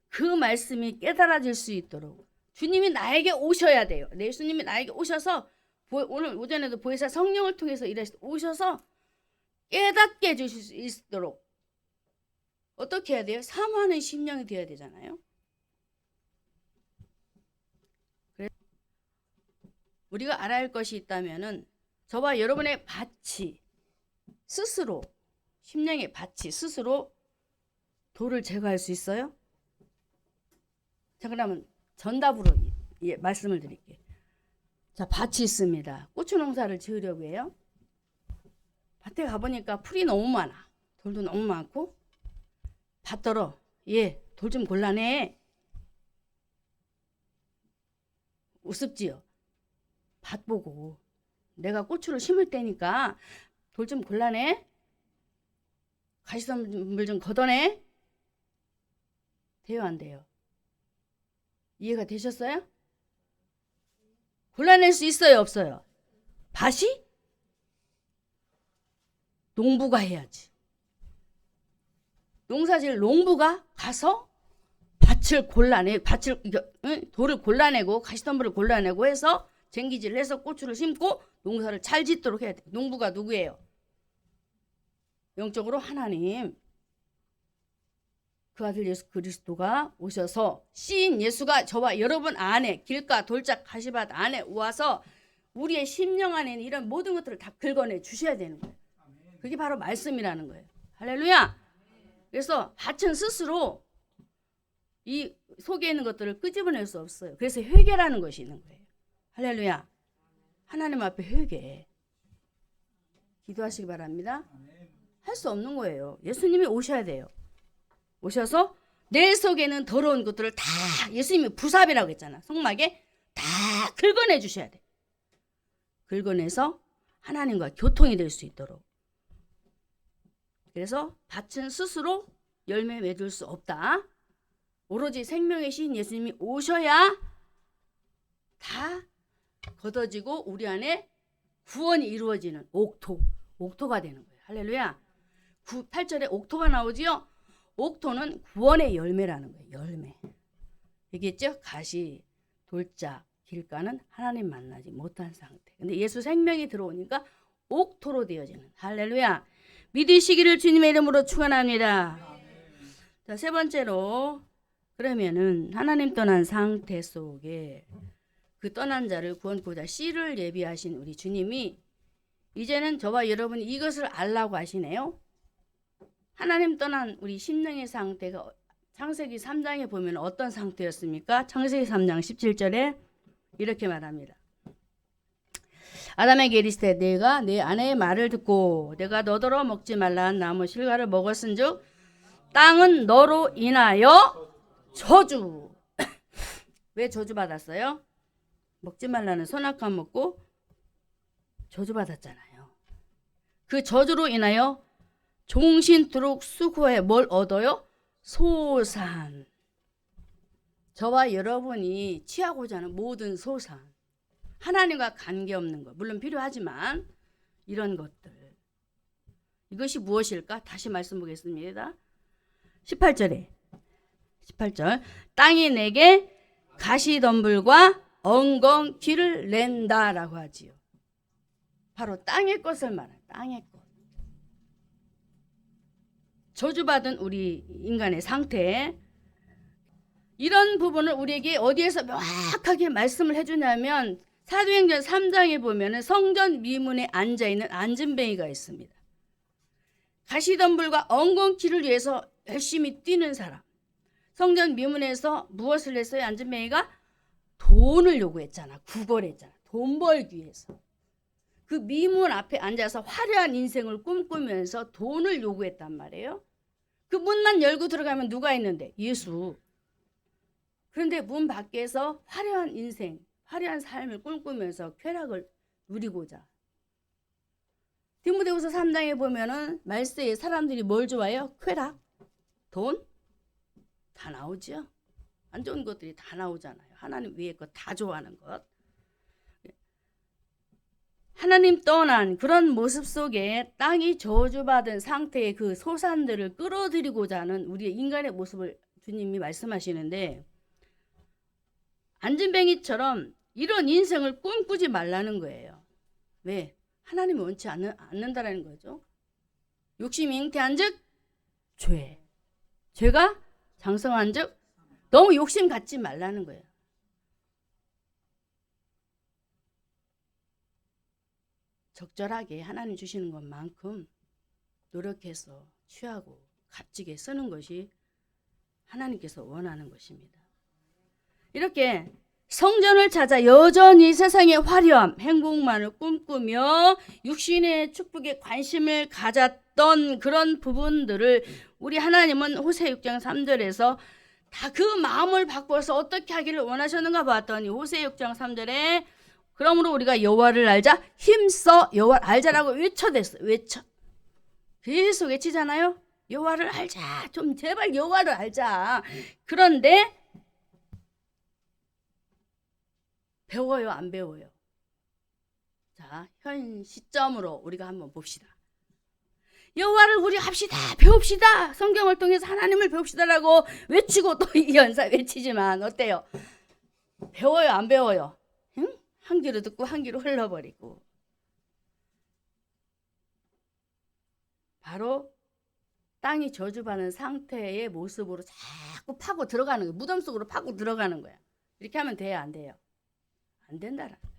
그 말씀이 깨달아질 수 있도록 주님이 나에게 오셔야 돼요. 예수님이 나에게 오셔서, 오늘 오전에도 보혜사 성령을 통해서 오셔서 깨닫게 해주실 수 있도록 어떻게 해야 돼요? 사모하는 심령이 되어야 되잖아요. 우리가 알아야 할 것이 있다면은 저와 여러분의 밭이 스스로, 심령의 밭이 스스로 돌을 제거할 수 있어요? 자, 그러면 전답으로 말씀을 드릴게요. 자, 밭이 있습니다. 고추 농사를 지으려고 해요. 밭에 가보니까 풀이 너무 많아. 돌도 너무 많고. 밭더러, 돌 좀 골라내. 우습지요? 밭 보고 내가 고추를 심을 때니까 돌 좀 골라내. 가시덤불 좀 걷어내. 돼요, 안 돼요? 이해가 되셨어요? 골라낼 수 있어요, 없어요? 밭이? 농부가 해야지. 농사질 농부가 가서 돌을 골라내고 가시덤불을 골라내고 해서 쟁기질을 해서 고추를 심고 농사를 잘 짓도록 해야 돼. 농부가 누구예요? 영적으로 하나님. 그 아들 예수 그리스도가 오셔서 씨인 예수가 저와 여러분 안에 길가 돌짝 가시밭 안에 와서 우리의 심령 안에 있는 이런 모든 것들을 다 긁어내 주셔야 되는 거예요. 그게 바로 말씀이라는 거예요. 할렐루야. 그래서 밭은 스스로 이 속에 있는 것들을 끄집어낼 수 없어요. 그래서 회개라는 것이 있는 거예요. 할렐루야. 하나님 앞에 회개. 기도하시기 바랍니다. 할 수 없는 거예요. 예수님이 오셔야 돼요. 오셔서 내 속에는 더러운 것들을 다 예수님이 부삽이라고 했잖아. 속막에 다 긁어내 주셔야 돼. 긁어내서 하나님과 교통이 될 수 있도록. 그래서 밭은 스스로 열매 맺을 수 없다. 오로지 생명의 신 예수님이 오셔야 다 걷어지고 우리 안에 구원이 이루어지는 옥토가 되는 거예요. 할렐루야. 8절에 옥토가 나오지요. 옥토는 구원의 열매라는 거예요. 열매. 얘기했죠? 가시, 돌짝, 길가는 하나님 만나지 못한 상태. 근데 예수 생명이 들어오니까 옥토로 되어지는. 할렐루야. 믿으시기를 주님의 이름으로 축원합니다. 자, 세 번째로 그러면은 하나님 떠난 상태 속에 그 떠난 자를 구원코자 씨를 예비하신 우리 주님이 이제는 저와 여러분이 이것을 알라고 하시네요. 하나님 떠난 우리 심령의 상태가 창세기 3장에 보면 어떤 상태였습니까? 창세기 3장 17절에 이렇게 말합니다. 아담에게 이르시되 내가 내 아내의 말을 듣고 내가 너더러 먹지 말라는 나무 실과를 먹었은즉 땅은 너로 인하여 저주. 왜 저주 받았어요? 먹지 말라는 선악과 먹고 저주 받았잖아요. 그 저주로 인하여 종신토록 수고해 뭘 얻어요? 소산. 저와 여러분이 취하고자 하는 모든 소산. 하나님과 관계없는 것. 물론 필요하지만 이런 것들. 이것이 무엇일까? 다시 말씀 보겠습니다. 18절 땅이 내게 가시덤불과 엉겅퀴를 낸다라고 하지요. 바로 땅의 것을 말해요. 땅의 것. 저주받은 우리 인간의 상태. 이런 부분을 우리에게 어디에서 명확하게 말씀을 해주냐면 사도행전 3장에 보면 성전 미문에 앉아있는 안진뱅이가 있습니다. 가시덤불과 엉겅퀴를 위해서 열심히 뛰는 사람. 성전 미문에서 무엇을 했어요? 안진뱅이가 돈을 요구했잖아. 구걸했잖아. 돈 벌기 위해서. 그 미문 앞에 앉아서 화려한 인생을 꿈꾸면서 돈을 요구했단 말이에요. 그 문만 열고 들어가면 누가 있는데? 예수. 그런데 문 밖에서 화려한 인생, 화려한 삶을 꿈꾸면서 쾌락을 누리고자. 디모데후서 3장에 보면은 말세에 사람들이 뭘 좋아해요? 쾌락, 돈, 다 나오죠. 안 좋은 것들이 다 나오잖아요. 하나님 위에 것 다 좋아하는 것. 하나님 떠난 그런 모습 속에 땅이 저주받은 상태의 그 소산들을 끌어들이고자 하는 우리의 인간의 모습을 주님이 말씀하시는데 안진뱅이처럼 이런 인생을 꿈꾸지 말라는 거예요. 왜? 하나님이 원치 않는다라는 거죠. 욕심이 잉태한 즉 죄. 죄가 장성한 즉 너무 욕심 갖지 말라는 거예요. 적절하게 하나님 주시는 것만큼 노력해서 취하고 값지게 쓰는 것이 하나님께서 원하는 것입니다. 이렇게 성전을 찾아 여전히 세상의 화려함, 행복만을 꿈꾸며 육신의 축복에 관심을 가졌던 그런 부분들을 우리 하나님은 호세 6장 3절에서 다 그 마음을 바꿔서 어떻게 하기를 원하셨는가 봤더니 호세 6장 3절에 그러므로 우리가 여호와를 알자 힘써 여호와를 알자라고 외쳐댔어요. 계속 외치잖아요. 여호와를 알자. 좀 제발 여호와를 알자. 그런데 배워요, 안 배워요? 자, 현 시점으로 우리가 한번 봅시다. 여호와를 우리 합시다. 배웁시다. 성경을 통해서 하나님을 배웁시다라고 외치고 또 이 연사 외치지만 어때요? 배워요, 안 배워요? 응? 한 귀로 듣고 한 귀로 흘러버리고 바로 땅이 저주받는 상태의 모습으로 자꾸 파고 들어가는 거예요. 무덤 속으로 파고 들어가는 거야. 이렇게 하면 돼요? 안 돼요? 안 된다라는 거예요.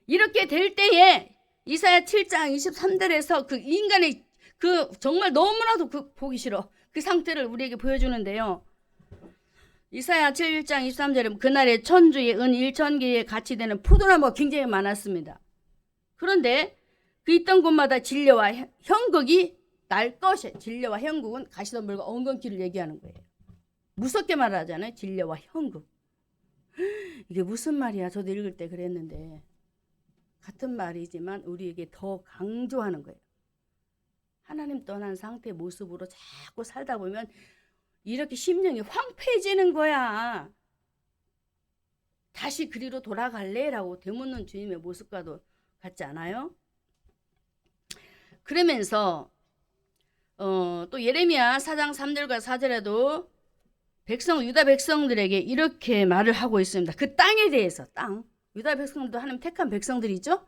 이렇게 될 때에 이사야 7장 23절에서 그 인간의 그 정말 너무나도 그 보기 싫어. 그 상태를 우리에게 보여주는데요. 이사야 7장 23절에 그날에 천주의 은 1,000개의 가치 되는 포도나무가 굉장히 많았습니다. 그런데 그 있던 곳마다 진려와 형극이 날 것이에요. 진려와 형극은 가시덤불과 엉겅퀴를 얘기하는 거예요. 무섭게 말하잖아요. 진려와 형극. 이게 무슨 말이야? 저도 읽을 때 그랬는데 같은 말이지만 우리에게 더 강조하는 거예요. 하나님 떠난 상태의 모습으로 자꾸 살다 보면 이렇게 심령이 황폐해지는 거야. 다시 그리로 돌아갈래? 라고 되묻는 주님의 모습과도 같지 않아요? 그러면서 또 예레미야 4장 3절과 4절에도 유다 백성들에게 이렇게 말을 하고 있습니다. 그 땅에 대해서 유다 백성들도 하나님 택한 백성들이죠.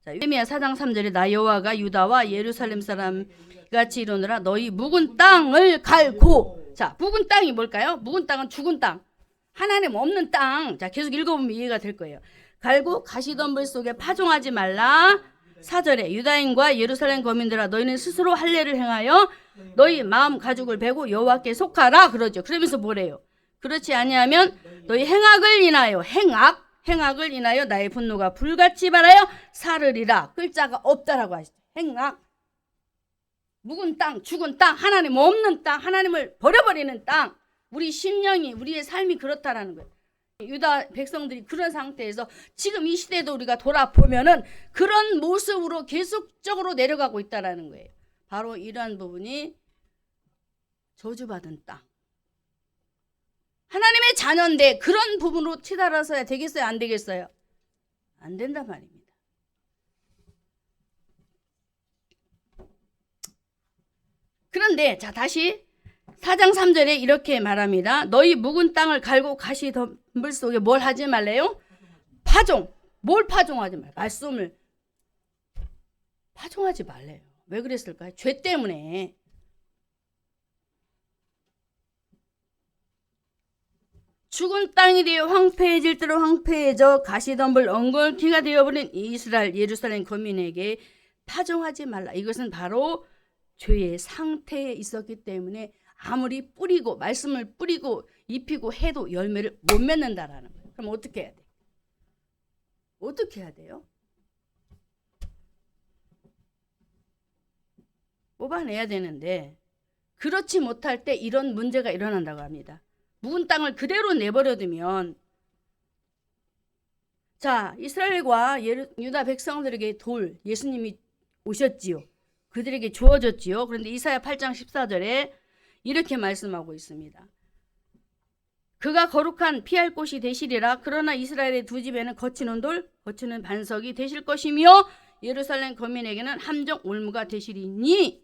자, 예레미야 4장 3절에 나 여호와가 유다와 예루살렘 사람 같이 이르노라 너희 묵은 땅을 갈고. 자, 묵은 땅이 뭘까요? 묵은 땅은 죽은 땅. 하나님 없는 땅. 자, 계속 읽어보면 이해가 될 거예요. 갈고 가시덤불 속에 파종하지 말라. 4절에 유다인과 예루살렘 거민들아 너희는 스스로 할례를 행하여 너희 마음 가죽을 베고 여호와께 속하라 그러죠. 그러면서 뭐래요? 그렇지 아니하면 너희 행악을 인하여 행악을 인하여 나의 분노가 불같이 발하여 사르리라. 글자가 없다라고 하시죠. 행악. 묵은 땅, 죽은 땅, 하나님 없는 땅, 하나님을 버려버리는 땅. 우리 심령이, 우리의 삶이 그렇다라는 거예요. 유다 백성들이 그런 상태에서 지금 이 시대도 우리가 돌아보면은 그런 모습으로 계속적으로 내려가고 있다라는 거예요. 바로 이러한 부분이 저주받은 땅. 하나님의 자녀인데 그런 부분으로 치달아서야 되겠어요? 안 되겠어요? 안 된단 말입니다. 그런데 자 다시 4장 3절에 이렇게 말합니다. 너희 묵은 땅을 갈고 가시덤불 속에 뭘 하지 말래요? 파종. 뭘 파종하지 말래요? 말씀을 파종하지 말래요. 왜 그랬을까요? 죄 때문에. 죽은 땅이 되어 황폐해질 대로 황폐해져 가시덤불 엉겅퀴가 되어버린 이스라엘 예루살렘 거민에게 파종하지 말라. 이것은 바로 죄의 상태에 있었기 때문에 아무리 뿌리고 말씀을 뿌리고 입히고 해도 열매를 못 맺는다라는 거예요. 그럼 어떻게 해야 돼? 어떻게 해야 돼요? 뽑아내야 되는데 그렇지 못할 때 이런 문제가 일어난다고 합니다. 묵은 땅을 그대로 내버려두면 자 이스라엘과 유다 백성들에게 예수님이 오셨지요. 그들에게 주어졌지요. 그런데 이사야 8장 14절에 이렇게 말씀하고 있습니다. 그가 거룩한 피할 곳이 되시리라. 그러나 이스라엘의 두 집에는 거치는 돌, 거치는 반석이 되실 것이며 예루살렘 거민에게는 함정 올무가 되시리니.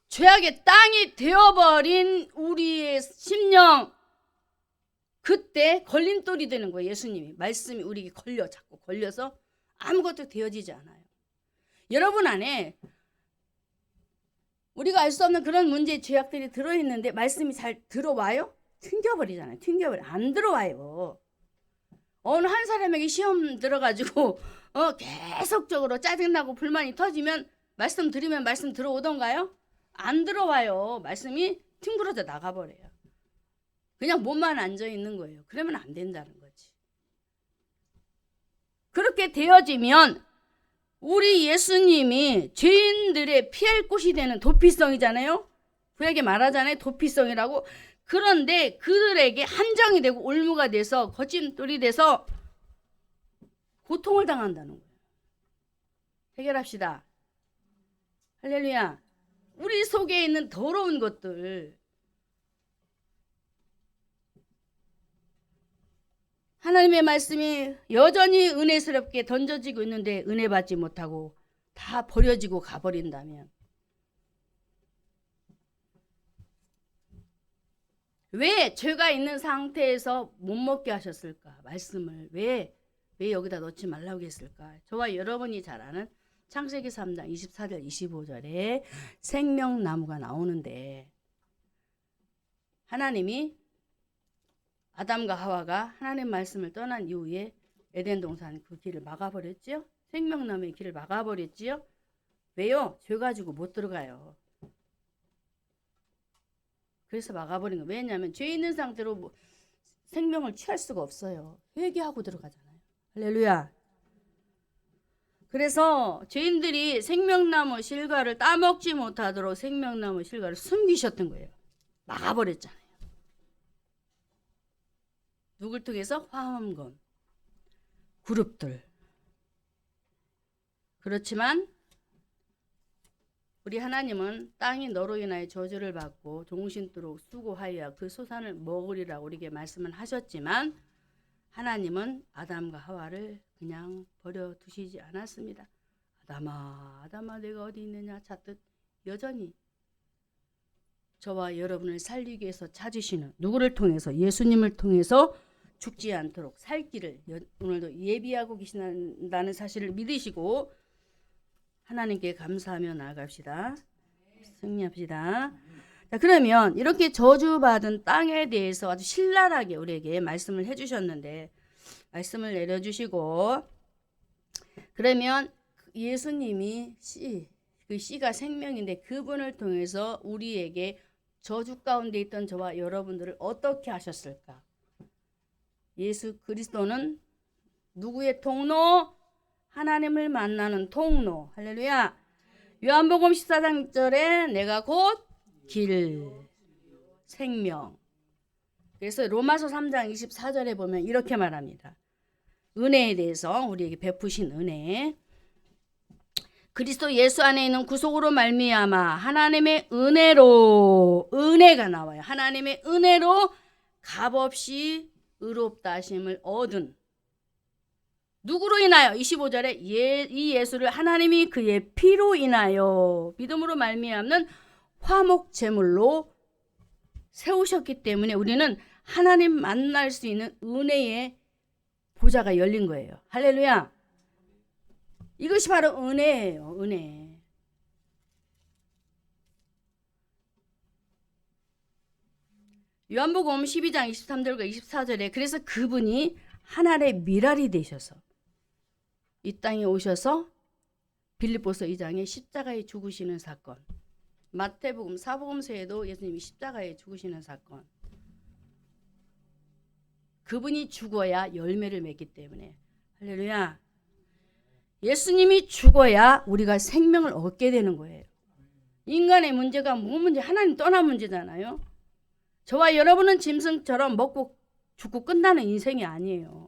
죄악의 땅이 되어버린 우리의 심령, 그때 걸림돌이 되는 거예요. 예수님이 말씀이 우리에게 자꾸 걸려서 아무것도 되어지지 않아요. 여러분 안에 우리가 알 수 없는 그런 문제의 죄악들이 들어있는데 말씀이 잘 들어와요? 튕겨버리잖아요. 안 들어와요. 어느 한 사람에게 시험 들어가지고 계속적으로 짜증나고 불만이 터지면 말씀 들으면 말씀 들어오던가요? 안 들어와요. 말씀이 튕그러져 나가버려요. 그냥 몸만 앉아있는 거예요. 그러면 안 된다는 거지. 그렇게 되어지면 우리 예수님이 죄인들의 피할 곳이 되는 도피성이잖아요. 그에게 말하잖아요. 도피성이라고. 그런데 그들에게 함정이 되고 올무가 돼서 거침돌이 돼서 고통을 당한다는 거예요. 해결합시다. 할렐루야. 우리 속에 있는 더러운 것들, 하나님의 말씀이 여전히 은혜스럽게 던져지고 있는데 은혜 받지 못하고 다 버려지고 가버린다면 왜 죄가 있는 상태에서 못 먹게 하셨을까? 말씀을 왜 여기다 넣지 말라고 했을까? 저와 여러분이 잘 아는 창세기 3장 24절 25절에 생명나무가 나오는데 하나님이 아담과 하와가 하나님 말씀을 떠난 이후에 에덴 동산 그 길을 막아버렸지요. 생명나무의 길을 막아버렸지요. 왜요? 죄 가지고 못 들어가요. 그래서 막아버린 거. 왜냐하면 죄 있는 상태로 생명을 취할 수가 없어요. 회개하고 들어가잖아요. 할렐루야. 그래서 죄인들이 생명나무 실과를 따먹지 못하도록 생명나무 실과를 숨기셨던 거예요. 막아버렸잖아요. 누굴 통해서? 화엄검 그룹들. 그렇지만 우리 하나님은 땅이 너로 인하여 저주를 받고 종신토록 수고하여 그 소산을 먹으리라고 우리에게 말씀을 하셨지만 하나님은 아담과 하와를 그냥 버려두시지 않았습니다. 아담아 내가 어디 있느냐 찾듯 여전히 저와 여러분을 살리기 위해서 찾으시는 누구를 통해서? 예수님을 통해서 죽지 않도록 살 길을 오늘도 예비하고 계신다는 사실을 믿으시고 하나님께 감사하며 나아갑시다. 승리합시다. 자, 그러면 이렇게 저주받은 땅에 대해서 아주 신랄하게 우리에게 말씀을 해주셨는데 말씀을 내려주시고 그러면 예수님이 그 씨가 생명인데 그분을 통해서 우리에게 저주 가운데 있던 저와 여러분들을 어떻게 하셨을까? 예수 그리스도는 누구의 통로? 하나님을 만나는 통로. 할렐루야. 요한복음 14장 1절에 내가 곧 길, 생명. 그래서 로마서 3장 24절에 보면 이렇게 말합니다. 은혜에 대해서 우리에게 베푸신 은혜. 그리스도 예수 안에 있는 구속으로 말미암아 하나님의 은혜로 은혜가 나와요. 하나님의 은혜로 값없이 의롭다 하심을 얻은 누구로 인하여? 25절에 이 예수를 하나님이 그의 피로 인하여 믿음으로 말미암는 화목 제물로 세우셨기 때문에 우리는 하나님 만날 수 있는 은혜의 보좌가 열린 거예요. 할렐루야. 이것이 바로 은혜예요. 은혜. 요한복음 12장 23절과 24절에 그래서 그분이 하나님의 미랄이 되셔서 이 땅에 오셔서 빌립보서 2장에 십자가에 죽으시는 사건, 마태복음 사복음서에도 예수님이 십자가에 죽으시는 사건, 그분이 죽어야 열매를 맺기 때문에 할렐루야. 예수님이 죽어야 우리가 생명을 얻게 되는 거예요. 인간의 문제가 뭐 문제? 하나님 떠난 문제잖아요. 저와 여러분은 짐승처럼 먹고 죽고 끝나는 인생이 아니에요.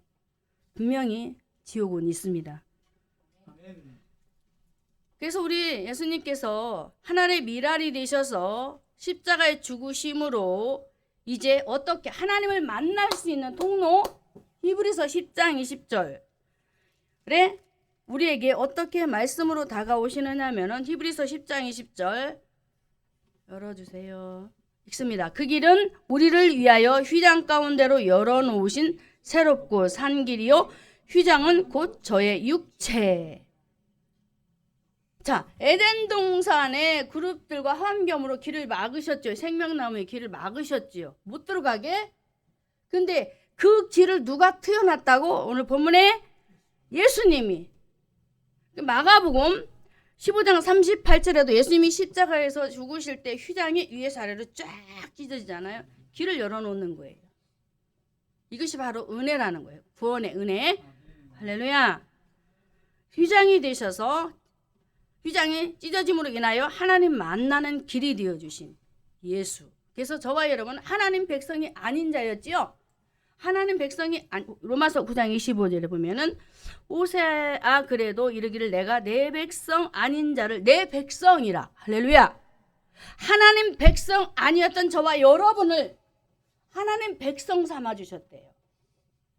분명히 지옥은 있습니다. 그래서 우리 예수님께서 하나님의 미랄이 되셔서 십자가에 죽으심으로 이제 어떻게 하나님을 만날 수 있는 통로? 히브리서 10장 20절. 그래? 우리에게 어떻게 말씀으로 다가오시느냐 하면은 히브리서 10장 20절 열어주세요. 읽습니다. 그 길은 우리를 위하여 휘장 가운데로 열어놓으신 새롭고 산 길이요 휘장은 곧 저의 육체. 자, 에덴 동산의 그룹들과 화엄경으로 길을 막으셨죠. 생명나무의 길을 막으셨지요. 못 들어가게. 근데 그 길을 누가 트여놨다고? 오늘 본문에 예수님이. 마가복음 15장 38절에도 예수님이 십자가에서 죽으실 때 휘장이 위에서 아래로 쫙 찢어지잖아요. 길을 열어놓는 거예요. 이것이 바로 은혜라는 거예요. 구원의 은혜. 할렐루야. 휘장이 되셔서 휘장이 찢어짐으로 인하여 하나님 만나는 길이 되어주신 예수. 그래서 저와 여러분은 하나님 백성이 아닌 자였지요. 하나님 백성이 로마서 9장 25절에 보면은 오세아 그래도 이르기를 내가 내 백성 아닌 자를 내 백성이라. 할렐루야. 하나님 백성 아니었던 저와 여러분을 하나님 백성 삼아 주셨대요.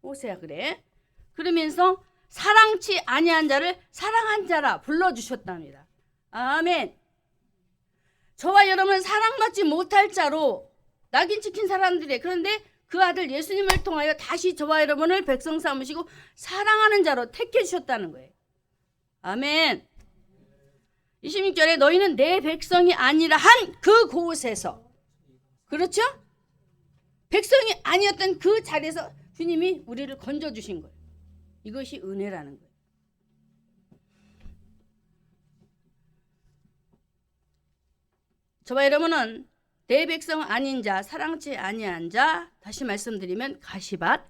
오세아 그래. 그러면서 사랑치 아니한 자를 사랑한 자라 불러주셨답니다. 아멘. 저와 여러분은 사랑받지 못할 자로 낙인 찍힌 사람들이에요. 그런데 그 아들 예수님을 통하여 다시 저와 여러분을 백성 삼으시고 사랑하는 자로 택해 주셨다는 거예요. 아멘. 26절에 너희는 내 백성이 아니라 한 그곳에서, 그렇죠? 백성이 아니었던 그 자리에서 주님이 우리를 건져주신 거예요. 이것이 은혜라는 거예요. 저와 여러분은 내 백성 아닌 자, 사랑치 아니한 자, 다시 말씀드리면 가시밭,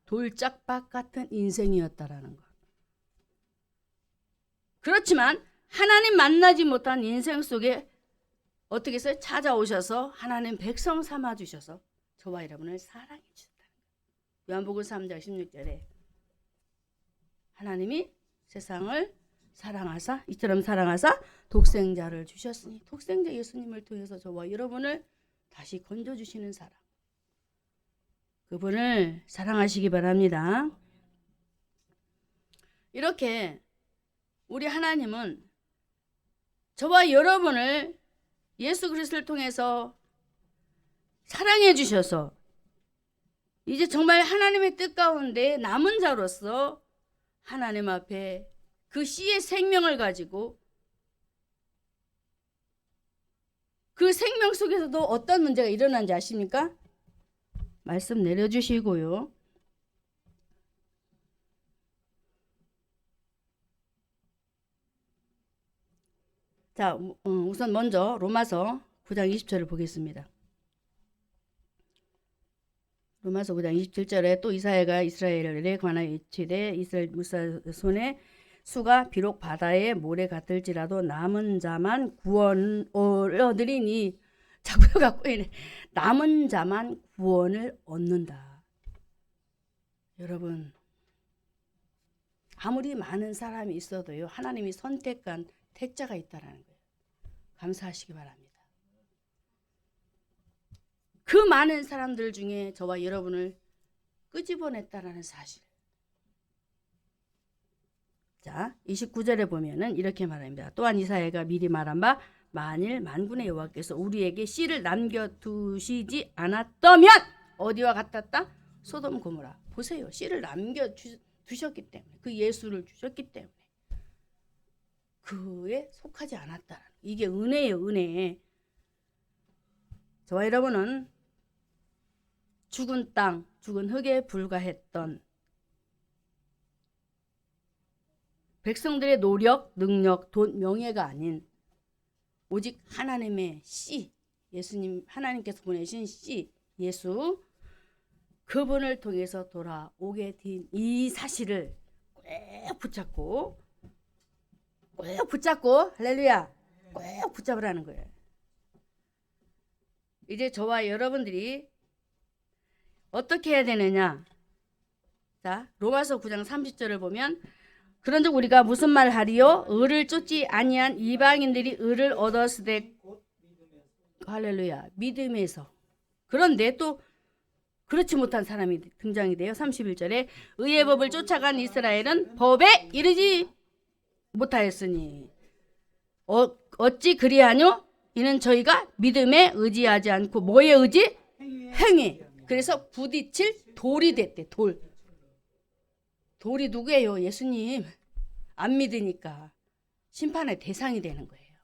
돌짝밭 같은 인생이었다라는 것. 그렇지만 하나님 만나지 못한 인생 속에 어떻게 해서 찾아오셔서 하나님 백성 삼아 주셔서 저와 여러분을 사랑해 주셨다는 거예요. 요한복음 3장 16절에 하나님이 세상을 사랑하사 이처럼 사랑하사 독생자를 주셨으니, 독생자 예수님을 통해서 저와 여러분을 다시 건져주시는 사랑, 그분을 사랑하시기 바랍니다. 이렇게 우리 하나님은 저와 여러분을 예수 그리스도를 통해서 사랑해 주셔서 이제 정말 하나님의 뜻 가운데 남은 자로서 하나님 앞에 그 씨의 생명을 가지고 그 생명 속에서도 어떤 문제가 일어난지 아십니까? 말씀 내려주시고요. 자, 우선 먼저 로마서 9장 20절을 보겠습니다. 로마서 9장 27절에 또 이사야가 이스라엘에 관하여 이르되 이스라엘 무사 손에 수가 비록 바다의 모래 같을지라도 남은 자만 구원을 얻으리니, 자꾸 갖고 있네. 남은 자만 구원을 얻는다. 여러분, 아무리 많은 사람이 있어도요, 하나님이 선택한 택자가 있다라는 거예요. 감사하시기 바랍니다. 그 많은 사람들 중에 저와 여러분을 끄집어냈다라는 사실. 자, 29절에 보면은 이렇게 말합니다. 또한 이사야가 미리 말한 바 만일 만군의 여호와께서 우리에게 씨를 남겨두시지 않았다면 어디와 같았다? 소돔 고모라. 보세요. 씨를 남겨두셨기 때문에, 그 예수를 주셨기 때문에 그에 속하지 않았다. 이게 은혜예요. 은혜. 저와 여러분은 죽은 땅, 죽은 흙에 불과했던 백성들의 노력, 능력, 돈, 명예가 아닌 오직 하나님의 씨, 예수님, 하나님께서 보내신 씨, 예수, 그분을 통해서 돌아오게 된 이 사실을 꼭 붙잡고 할렐루야, 꼭 붙잡으라는 거예요. 이제 저와 여러분들이 어떻게 해야 되느냐? 자, 로마서 9장 30절을 보면 그런즉 우리가 무슨 말 하리요? 의를 쫓지 아니한 이방인들이 의를 얻었으되, 할렐루야, 믿음에서. 그런데 또 그렇지 못한 사람이 등장이 돼요. 31절에 의의 법을 쫓아간 이스라엘은 법에 이르지 못하였으니 어찌 그리하뇨? 이는 저희가 믿음에 의지하지 않고 뭐에 의지? 행위. 그래서 부딪힐 돌이 됐대. 돌이 누구예요? 예수님. 안 믿으니까 심판의 대상이 되는 거예요.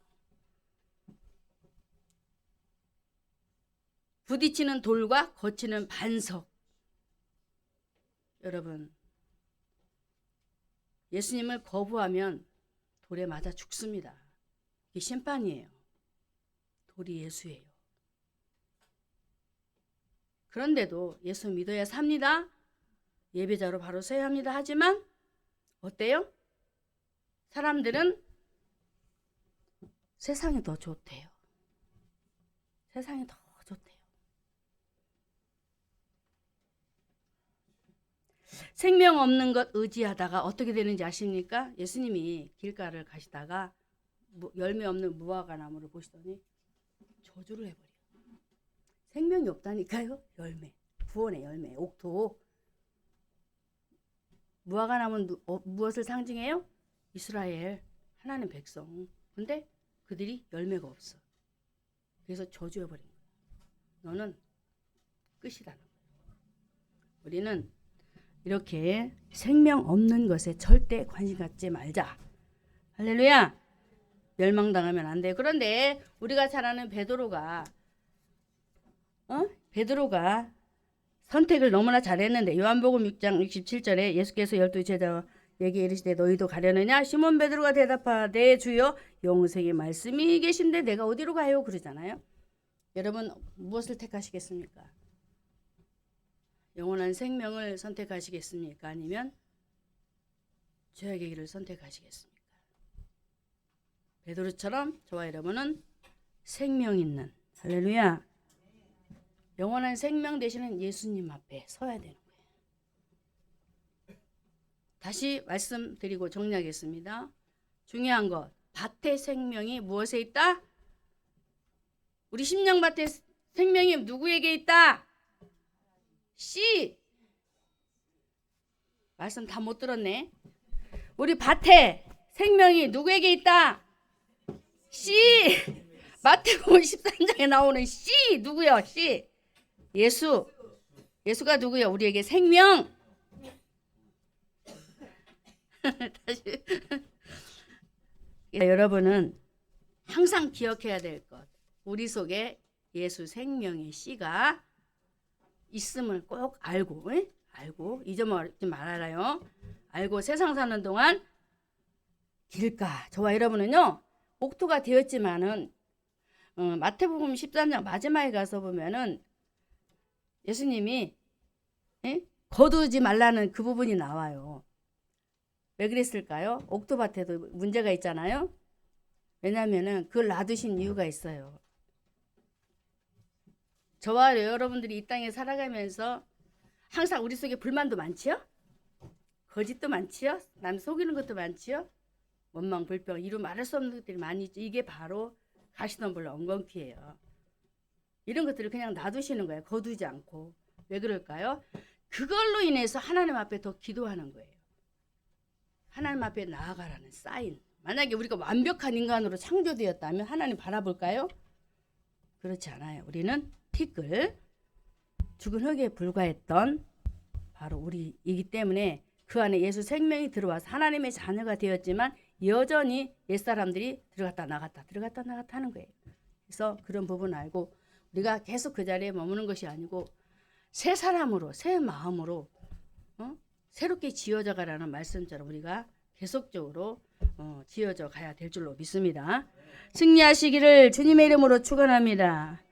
부딪히는 돌과 거치는 반석. 여러분, 예수님을 거부하면 돌에 맞아 죽습니다. 이게 심판이에요. 돌이 예수예요. 그런데도 예수 믿어야 삽니다. 예배자로 바로 서야 합니다. 하지만 어때요? 사람들은 세상이 더 좋대요. 세상이 더 좋대요. 생명 없는 것 의지하다가 어떻게 되는지 아십니까? 예수님이 길가를 가시다가 열매 없는 무화과 나무를 보시더니 저주를 해버려요. 생명이 없다니까요. 열매, 구원의 열매, 옥토. 무화과 나무는 무엇을 상징해요? 이스라엘, 하나님 백성. 근데 그들이 열매가 없어. 그래서 저주해버린 거야. 너는 끝이라는 거예요. 우리는 이렇게 생명 없는 것에 절대 관심 갖지 말자. 할렐루야. 멸망당하면 안 돼요. 그런데 우리가 잘 아는 베드로가 선택을 너무나 잘했는데 요한복음 6장 67절에 예수께서 12 제자에게 이르시되 너희도 가려느냐? 시몬 베드로가 대답하되 주여 영생의 말씀이 계신데 내가 어디로 가요? 그러잖아요. 여러분 무엇을 택하시겠습니까? 영원한 생명을 선택하시겠습니까? 아니면 죄악의 길을 선택하시겠습니까? 베드로처럼 저와 여러분은 생명 있는 할렐루야 영원한 생명 되시는 예수님 앞에 서야 되는 거예요. 다시 말씀드리고 정리하겠습니다. 중요한 것 밭의 생명이 무엇에 있다? 우리 심령밭의 생명이 누구에게 있다? 씨 말씀 다 못 들었네. 우리 밭에 생명이 누구에게 있다? 씨 마태복음 13장에 나오는 씨 누구요? 씨 예수가 누구요? 우리에게 생명. 다시 여러분은 항상 기억해야 될 것. 우리 속에 예수 생명의 씨가 있음을 꼭 알고 잊어먹지 말아요. 알고 세상 사는 동안 길가. 저와 여러분은요. 옥토가 되었지만은 마태복음 13장 마지막에 가서 보면은 예수님이 거두지 말라는 그 부분이 나와요. 왜 그랬을까요? 옥토밭에도 문제가 있잖아요. 왜냐하면은 그걸 놔두신 이유가 있어요. 저와 여러분들이 이 땅에 살아가면서 항상 우리 속에 불만도 많지요? 거짓도 많지요? 남 속이는 것도 많지요? 원망, 불평, 이루 말할 수 없는 것들이 많이 있죠. 이게 바로 가시덤불 엉겅퀴예요. 이런 것들을 그냥 놔두시는 거예요. 거두지 않고. 왜 그럴까요? 그걸로 인해서 하나님 앞에 더 기도하는 거예요. 하나님 앞에 나아가라는 사인. 만약에 우리가 완벽한 인간으로 창조되었다면 하나님 바라볼까요? 그렇지 않아요. 우리는 티끌, 죽은 흙에 불과했던 바로 우리이기 때문에 그 안에 예수 생명이 들어와서 하나님의 자녀가 되었지만 여전히 옛사람들이 들어갔다 나갔다 하는 거예요. 그래서 그런 부분 알고 우리가 계속 그 자리에 머무는 것이 아니고 새 사람으로 새 마음으로 새롭게 지어져 가라는 말씀처럼 우리가 계속적으로 지어져 가야 될 줄로 믿습니다. 승리하시기를 주님의 이름으로 축원합니다.